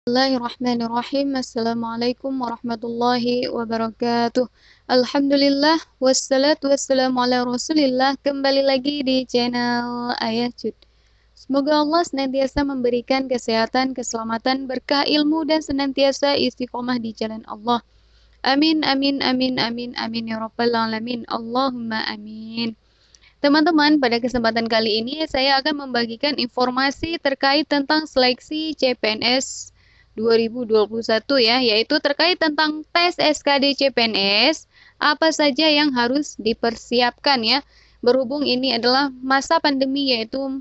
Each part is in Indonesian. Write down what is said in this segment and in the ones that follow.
Bismillahirrahmanirrahim. Assalamualaikum warahmatullahi wabarakatuh. Alhamdulillah wassalatu wassalamu ala Rasulillah. Kembali lagi di channel Ayah Cud. Semoga Allah senantiasa memberikan kesehatan, keselamatan, berkah ilmu dan senantiasa istiqomah di jalan Allah. Amin amin amin amin amin ya rabbal alamin. Allahumma amin. Teman-teman, pada kesempatan kali ini saya akan membagikan informasi terkait tentang seleksi CPNS 2021 ya, yaitu terkait tentang tes SKD CPNS, apa saja yang harus dipersiapkan ya. Berhubung ini adalah masa pandemi yaitu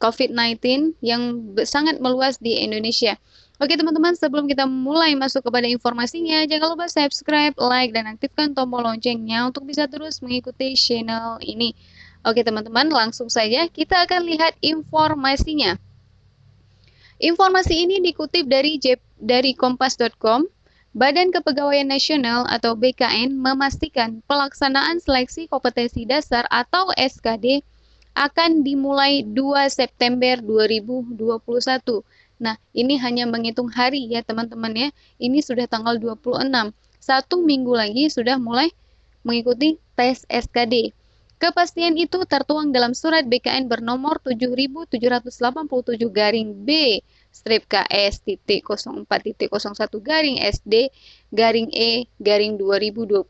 COVID-19 yang sangat meluas di Indonesia. Oke teman-teman, sebelum kita mulai masuk kepada informasinya, jangan lupa subscribe, like, dan aktifkan tombol loncengnya untuk bisa terus mengikuti channel ini. Oke teman-teman, langsung saja kita akan lihat informasinya. Informasi ini dikutip dari kompas.com. Badan Kepegawaian Nasional atau BKN memastikan pelaksanaan seleksi kompetensi dasar atau SKD akan dimulai 2 September 2021. Nah, ini hanya menghitung hari ya teman-teman ya. Ini sudah tanggal 26. 1 minggu lagi sudah mulai mengikuti tes SKD. Kepastian itu tertuang dalam surat BKN bernomor 7787-B strip KS titik 04.01 garing SD garing E garing 2021.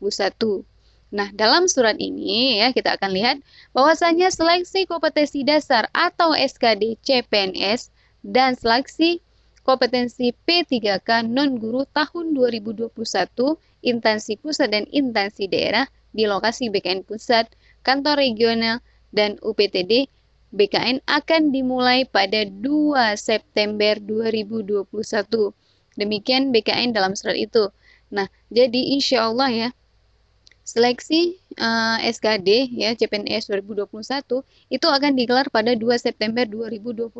Nah, dalam surat ini ya kita akan lihat bahwasanya seleksi kompetensi dasar atau SKD CPNS dan seleksi kompetensi P3K non-guru tahun 2021 instansi pusat dan instansi daerah di lokasi BKN pusat, kantor regional, dan UPTD BKN akan dimulai pada 2 September 2021. Demikian BKN dalam surat itu. Nah, jadi insya Allah ya, seleksi SKD ya CPNS 2021 itu akan digelar pada 2 September 2021.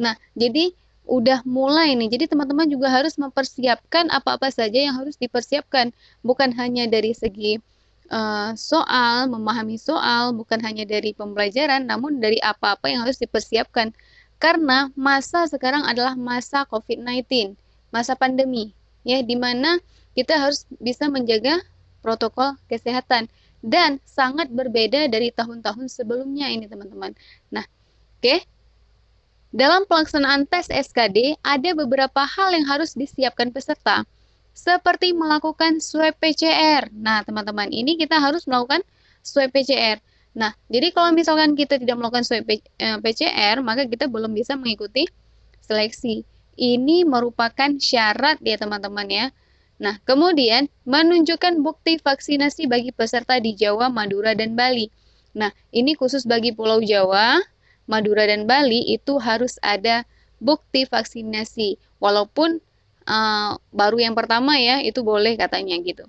Nah, jadi udah mulai nih. Jadi teman-teman juga harus mempersiapkan apa-apa saja yang harus dipersiapkan, bukan hanya dari segi soal, memahami soal, bukan hanya dari pembelajaran, namun dari apa-apa yang harus dipersiapkan. Karena masa sekarang adalah masa COVID-19, masa pandemi, ya, di mana kita harus bisa menjaga protokol kesehatan dan sangat berbeda dari tahun-tahun sebelumnya ini teman-teman. Nah, oke. Dalam pelaksanaan tes SKD ada beberapa hal yang harus disiapkan peserta, seperti melakukan swab PCR. Nah, teman-teman, ini kita harus melakukan swab PCR. Nah, jadi kalau misalkan kita tidak melakukan swab PCR, maka kita belum bisa mengikuti seleksi. Ini merupakan syarat ya teman-teman ya. Nah, kemudian menunjukkan bukti vaksinasi bagi peserta di Jawa, Madura, dan Bali. Nah, ini khusus bagi Pulau Jawa, Madura, dan Bali itu harus ada bukti vaksinasi. Walaupun baru yang pertama ya, itu boleh katanya gitu.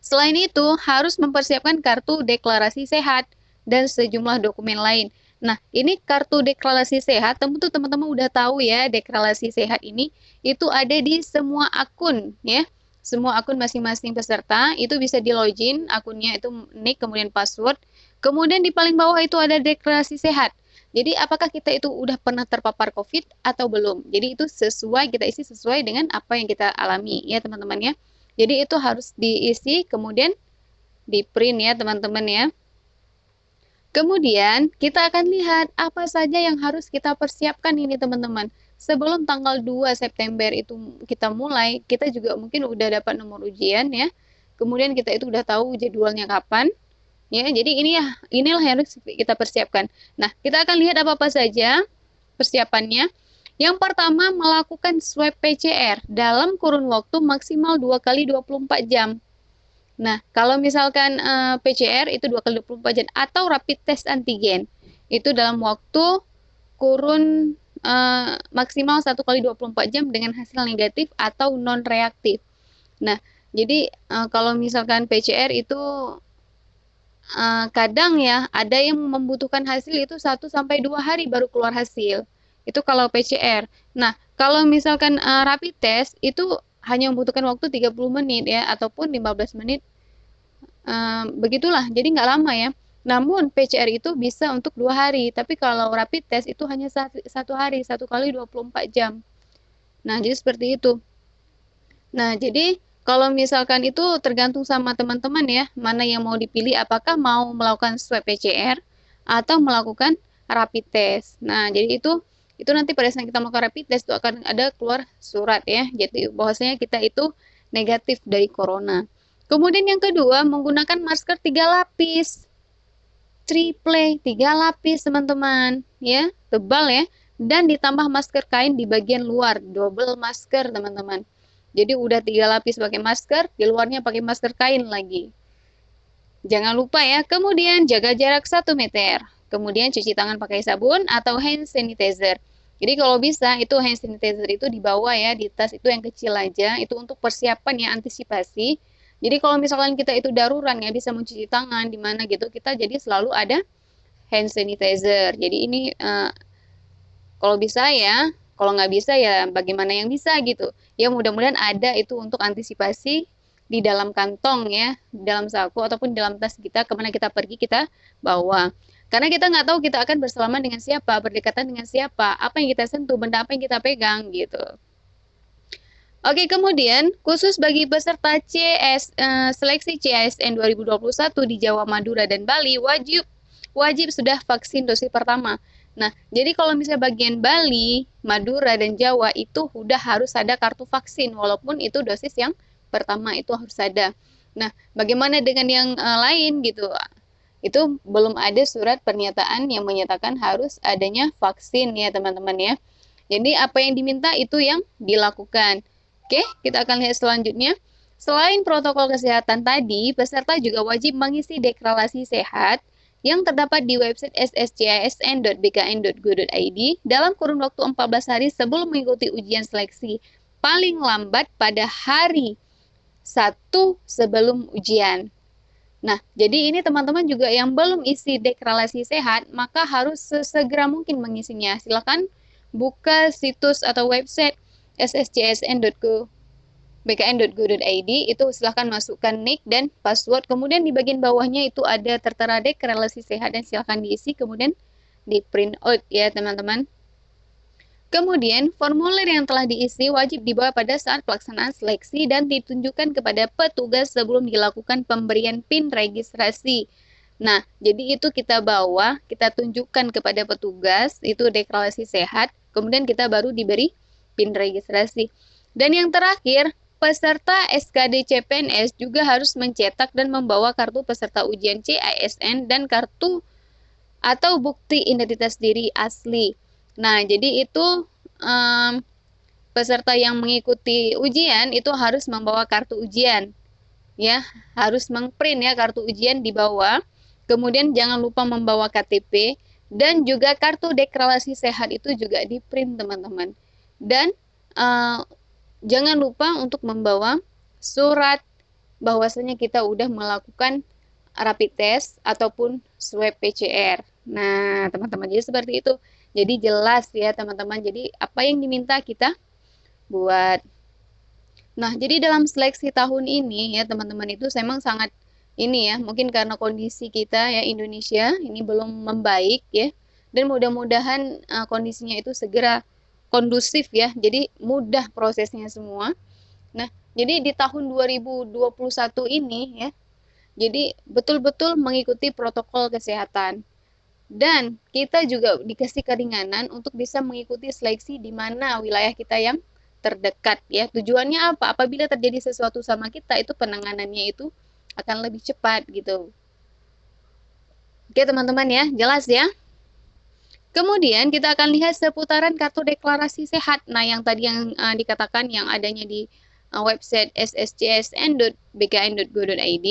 Selain itu, harus mempersiapkan kartu deklarasi sehat dan sejumlah dokumen lain. Nah, ini kartu deklarasi sehat, tentu teman-teman udah tahu ya, deklarasi sehat ini itu ada di semua akun ya. Semua akun masing-masing peserta itu bisa di login, akunnya itu nick kemudian password. Kemudian di paling bawah itu ada deklarasi sehat. Jadi apakah kita itu udah pernah terpapar COVID atau belum? Jadi itu sesuai, kita isi sesuai dengan apa yang kita alami ya teman-teman ya. Jadi itu harus diisi kemudian di print ya teman-teman ya. Kemudian kita akan lihat apa saja yang harus kita persiapkan ini teman-teman. Sebelum tanggal 2 September itu kita mulai, kita juga mungkin udah dapat nomor ujian ya. Kemudian kita itu udah tahu jadwalnya kapan. Ya, jadi inilah yang harus kita persiapkan. Nah, kita akan lihat apa-apa saja persiapannya. Yang pertama, melakukan swab PCR dalam kurun waktu maksimal 2 kali 24 jam. Nah, kalau misalkan PCR itu 2 kali 24 jam atau rapid test antigen itu dalam waktu kurun maksimal 1 kali 24 jam dengan hasil negatif atau non reaktif. Nah, jadi kalau misalkan PCR itu kadang ya ada yang membutuhkan hasil itu 1 sampai 2 hari baru keluar hasil. Itu kalau PCR. Nah, kalau misalkan rapid test itu hanya membutuhkan waktu 30 menit ya ataupun 15 menit. Begitulah, jadi nggak lama ya. Namun PCR itu bisa untuk 2 hari, tapi kalau rapid test itu hanya 1 hari, 1 kali 24 jam. Nah, jadi seperti itu. Nah, jadi kalau misalkan itu tergantung sama teman-teman ya, mana yang mau dipilih, apakah mau melakukan swab PCR atau melakukan rapid test. Nah, jadi itu nanti pada saat kita melakukan rapid test itu akan ada keluar surat ya. Jadi bahwasanya kita itu negatif dari corona. Kemudian yang kedua, menggunakan masker 3 lapis. Triple 3 lapis teman-teman ya, tebal ya, dan ditambah masker kain di bagian luar, double masker teman-teman. Jadi udah 3 lapis pakai masker, di luarnya pakai masker kain lagi. Jangan lupa ya, kemudian jaga jarak 1 meter. Kemudian cuci tangan pakai sabun atau hand sanitizer. Jadi kalau bisa itu hand sanitizer itu dibawa ya di tas itu yang kecil aja, itu untuk persiapan ya antisipasi. Jadi kalau misalkan kita itu darurat nggak bisa mencuci tangan di mana gitu, kita jadi selalu ada hand sanitizer. Jadi ini kalau bisa ya, kalau nggak bisa ya bagaimana yang bisa gitu. Ya mudah-mudahan ada itu untuk antisipasi di dalam kantong ya, di dalam saku ataupun di dalam tas kita, kemana kita pergi kita bawa. Karena kita nggak tahu kita akan bersalaman dengan siapa, berdekatan dengan siapa, apa yang kita sentuh, benda apa yang kita pegang gitu. Oke, kemudian khusus bagi peserta seleksi CASN 2021 di Jawa, Madura, dan Bali wajib wajib sudah vaksin dosis pertama. Nah, jadi kalau misalnya bagian Bali, Madura, dan Jawa itu udah harus ada kartu vaksin walaupun itu dosis yang pertama itu harus ada. Nah, bagaimana dengan yang lain gitu? Itu belum ada surat pernyataan yang menyatakan harus adanya vaksin ya teman-teman ya. Jadi apa yang diminta itu yang dilakukan. Oke, kita akan lihat selanjutnya. Selain protokol kesehatan tadi, peserta juga wajib mengisi deklarasi sehat yang terdapat di website sscisn.bkn.go.id dalam kurun waktu 14 hari sebelum mengikuti ujian seleksi, paling lambat pada hari 1 sebelum ujian. Nah, jadi ini teman-teman juga yang belum isi deklarasi sehat, maka harus sesegera mungkin mengisinya. Silakan buka situs atau website sscsn.bkn.go.id, itu silahkan masukkan nick dan password, kemudian di bagian bawahnya itu ada tertera deklarasi sehat dan silahkan diisi, kemudian di print out ya teman-teman. Kemudian, formulir yang telah diisi wajib dibawa pada saat pelaksanaan seleksi dan ditunjukkan kepada petugas sebelum dilakukan pemberian PIN registrasi. Nah, jadi itu kita bawa, kita tunjukkan kepada petugas, itu deklarasi sehat, kemudian kita baru diberi PIN registrasi. Dan yang terakhir, peserta SKD CPNS juga harus mencetak dan membawa kartu peserta ujian CASN dan kartu atau bukti identitas diri asli. Nah, jadi itu peserta yang mengikuti ujian itu harus membawa kartu ujian. Ya, harus mengprint ya kartu ujian dibawa. Kemudian jangan lupa membawa KTP dan juga kartu deklarasi sehat itu juga di print teman-teman. Dan jangan lupa untuk membawa surat bahwasanya kita udah melakukan rapid test ataupun swab PCR. Nah, teman-teman, jadi seperti itu. Jadi jelas ya, teman-teman. Jadi apa yang diminta kita buat. Nah, jadi dalam seleksi tahun ini ya, teman-teman, itu memang sangat ini ya, mungkin karena kondisi kita ya Indonesia ini belum membaik ya. Dan mudah-mudahan kondisinya itu segera kondusif ya. Jadi mudah prosesnya semua. Nah, jadi di tahun 2021 ini ya, jadi betul-betul mengikuti protokol kesehatan. Dan kita juga dikasih keringanan untuk bisa mengikuti seleksi di mana wilayah kita yang terdekat ya. Tujuannya apa? Apabila terjadi sesuatu sama kita, itu penanganannya itu akan lebih cepat gitu. Oke teman-teman ya, jelas ya. Kemudian kita akan lihat seputaran kartu deklarasi sehat. Nah, yang tadi yang dikatakan yang adanya di website sscsn.bkn.go.id.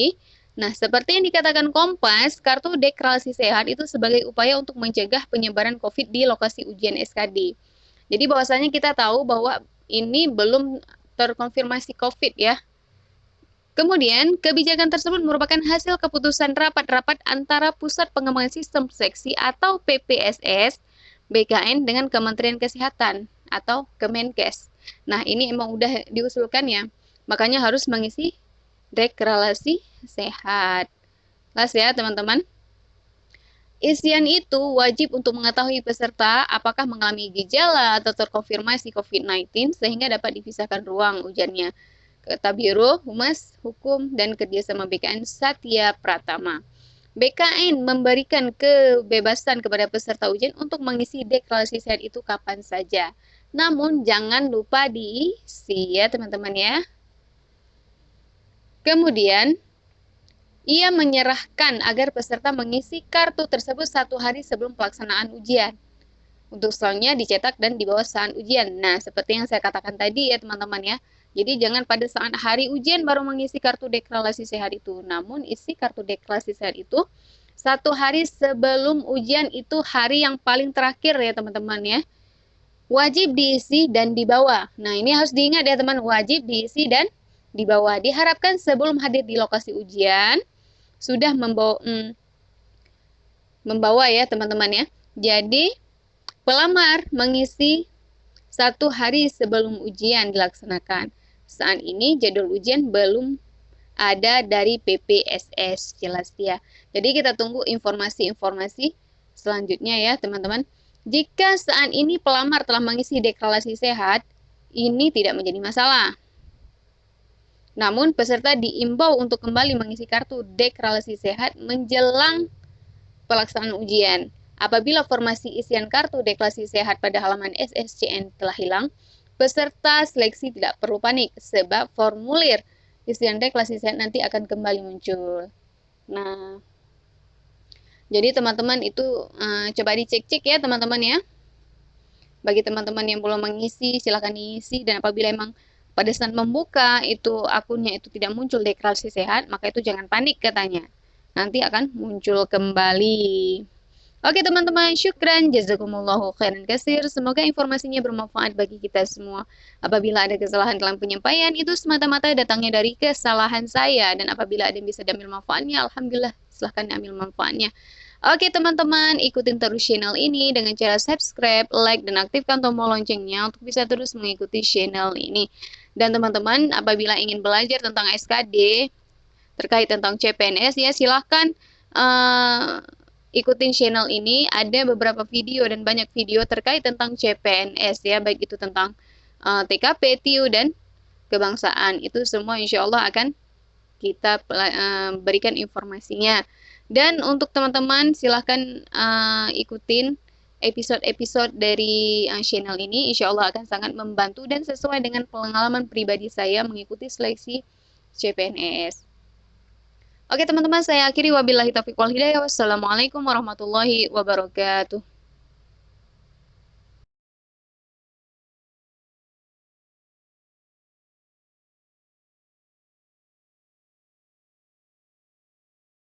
Nah, seperti yang dikatakan Kompas, kartu deklarasi sehat itu sebagai upaya untuk mencegah penyebaran COVID di lokasi ujian SKD. Jadi bahwasanya kita tahu bahwa ini belum terkonfirmasi COVID ya. Kemudian, kebijakan tersebut merupakan hasil keputusan rapat-rapat antara Pusat Pengembangan Sistem Seleksi atau PPSS BKN dengan Kementerian Kesehatan atau Kemenkes. Nah, ini emang udah diusulkan ya. Makanya harus mengisi deklarasi sehat. Jelas ya, teman-teman? Isian itu wajib untuk mengetahui peserta apakah mengalami gejala atau terkonfirmasi COVID-19 sehingga dapat dipisahkan ruang ujiannya. Kata Biro Humas Hukum dan Kerjasama BKN Satya Pratama. BKN memberikan kebebasan kepada peserta ujian untuk mengisi deklarasi sehat itu kapan saja. Namun jangan lupa diisi ya teman-teman ya. Kemudian ia menyerahkan agar peserta mengisi kartu tersebut 1 hari sebelum pelaksanaan ujian. Untuk soalnya dicetak dan dibawa saat ujian. Nah, seperti yang saya katakan tadi ya teman-teman ya. Jadi jangan pada saat hari ujian baru mengisi kartu deklarasi sehat itu. Namun isi kartu deklarasi sehat itu 1 hari sebelum ujian, itu hari yang paling terakhir ya teman-teman ya. Wajib diisi dan dibawa. Nah, ini harus diingat ya teman, wajib diisi dan dibawa. Diharapkan sebelum hadir di lokasi ujian sudah membawa ya teman-teman ya. Jadi pelamar mengisi 1 hari sebelum ujian dilaksanakan. Saat ini jadwal ujian belum ada dari PPSS, jelas ya. Jadi kita tunggu informasi-informasi selanjutnya ya teman-teman. Jika saat ini pelamar telah mengisi deklarasi sehat, ini tidak menjadi masalah. Namun peserta diimbau untuk kembali mengisi kartu deklarasi sehat menjelang pelaksanaan ujian. Apabila formasi isian kartu deklarasi sehat pada halaman SSCN telah hilang, peserta seleksi tidak perlu panik sebab formulir isian deklarasi sehat nanti akan kembali muncul. Nah, jadi teman-teman itu coba dicek-cek ya teman-teman ya. Bagi teman-teman yang belum mengisi, silahkan diisi. Dan apabila emang pada saat membuka itu akunnya itu tidak muncul deklarasi sehat, maka itu jangan panik katanya. Nanti akan muncul kembali. Oke teman-teman, syukran, jazakumullahu khairan katsir. Semoga informasinya bermanfaat bagi kita semua. Apabila ada kesalahan dalam penyampaian, itu semata-mata datangnya dari kesalahan saya. Dan apabila ada yang bisa diambil manfaatnya, alhamdulillah, silahkan diambil manfaatnya. Oke teman-teman, ikutin terus channel ini dengan cara subscribe, like, dan aktifkan tombol loncengnya untuk bisa terus mengikuti channel ini. Dan teman-teman, apabila ingin belajar tentang SKD, terkait tentang CPNS ya, silahkan ikutin channel ini. Ada beberapa video dan banyak video terkait tentang CPNS ya, baik itu tentang TKP, TIU, dan kebangsaan. Itu semua insya Allah akan kita berikan informasinya. Dan untuk teman-teman silahkan ikutin episode-episode dari channel ini. Insya Allah akan sangat membantu dan sesuai dengan pengalaman pribadi saya mengikuti seleksi CPNS. Oke teman-teman, saya akhiri wabillahi taufiq wal hidayah. Wassalamualaikum warahmatullahi wabarakatuh.